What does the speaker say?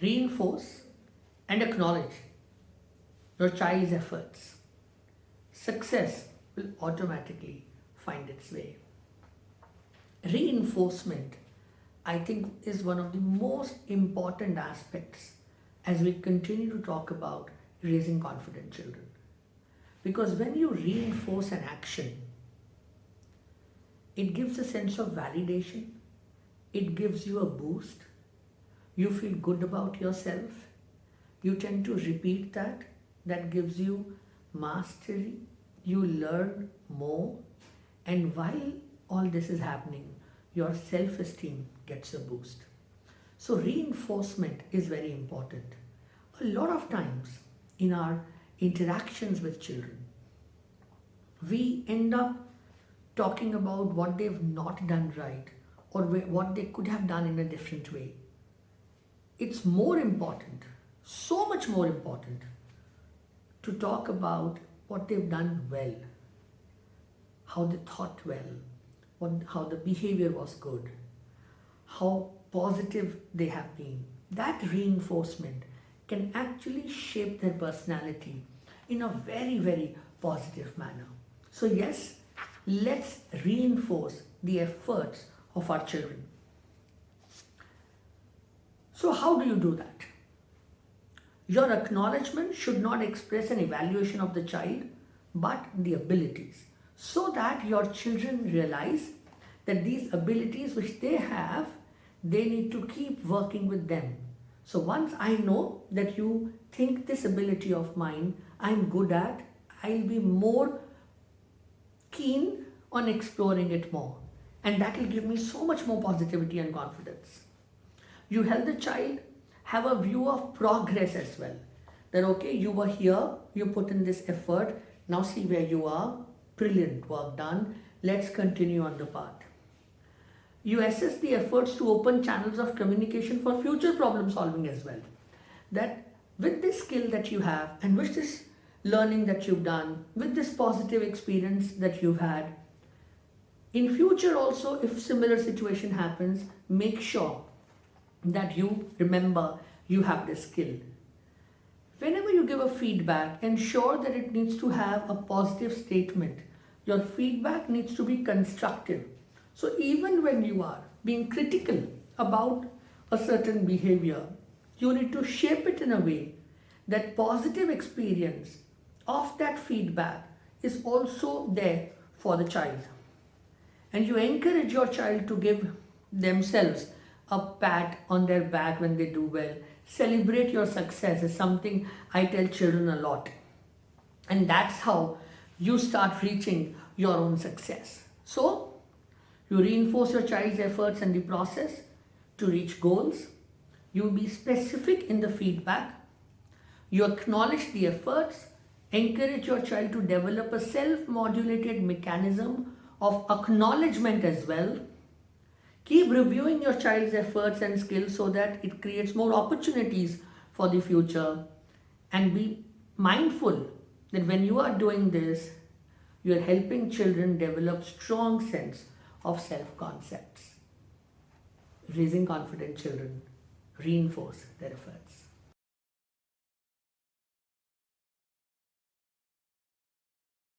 Reinforce and acknowledge your child's efforts. Success will automatically find its way. Reinforcement, I think, is one of the most important aspects as we continue to talk about raising confident children. Because when you reinforce an action, it gives a sense of validation, it gives you a boost, you feel good about yourself, you tend to repeat that, that gives you mastery, you learn more, and while all this is happening, your self esteem gets a boost. So, reinforcement is very important. A lot of times in our interactions with children, we end up talking about what they've not done right or what they could have done in a different way. It's more important, so much more important, to talk about what they've done well, how they thought well, how the behavior was good, how positive they have been. That reinforcement can actually shape their personality in a very, very positive manner. So, yes, let's reinforce the efforts of our children. So, how do you do that? Your acknowledgement should not express an evaluation of the child, but the abilities, so that your children realize that these abilities which they have, they need to keep working with them. So once I know that you think this ability of mine I'm good at, I'll be more keen on exploring it more. And that will give me so much more positivity and confidence. You help the child have a view of progress as well. That okay, you were here, you put in this effort, now see where you are, brilliant work done, let's continue on the path. You assess the efforts to open channels of communication for future problem solving as well. That with this skill that you have and with this learning that you've done, with this positive experience that you've had, in future also if similar situation happens, make sure that you remember you have this skill. Whenever you give a feedback, ensure that it needs to have a positive statement. Your feedback needs to be constructive. So even when you are being critical about a certain behavior, you need to shape it in a way that positive experience of that feedback is also there for the child. And you encourage your child to give themselves a pat on their back when they do well. Celebrate your success is something I tell children a lot. And that's how you start reaching your own success. So, you reinforce your child's efforts and the process to reach goals. You be specific in the feedback. You acknowledge the efforts. Encourage your child to develop a self-modulated mechanism of acknowledgement as well. Keep reviewing your child's efforts and skills so that it creates more opportunities for the future. And be mindful that when you are doing this, you are helping children develop strong sense of self-concepts. Raising confident children reinforce their efforts.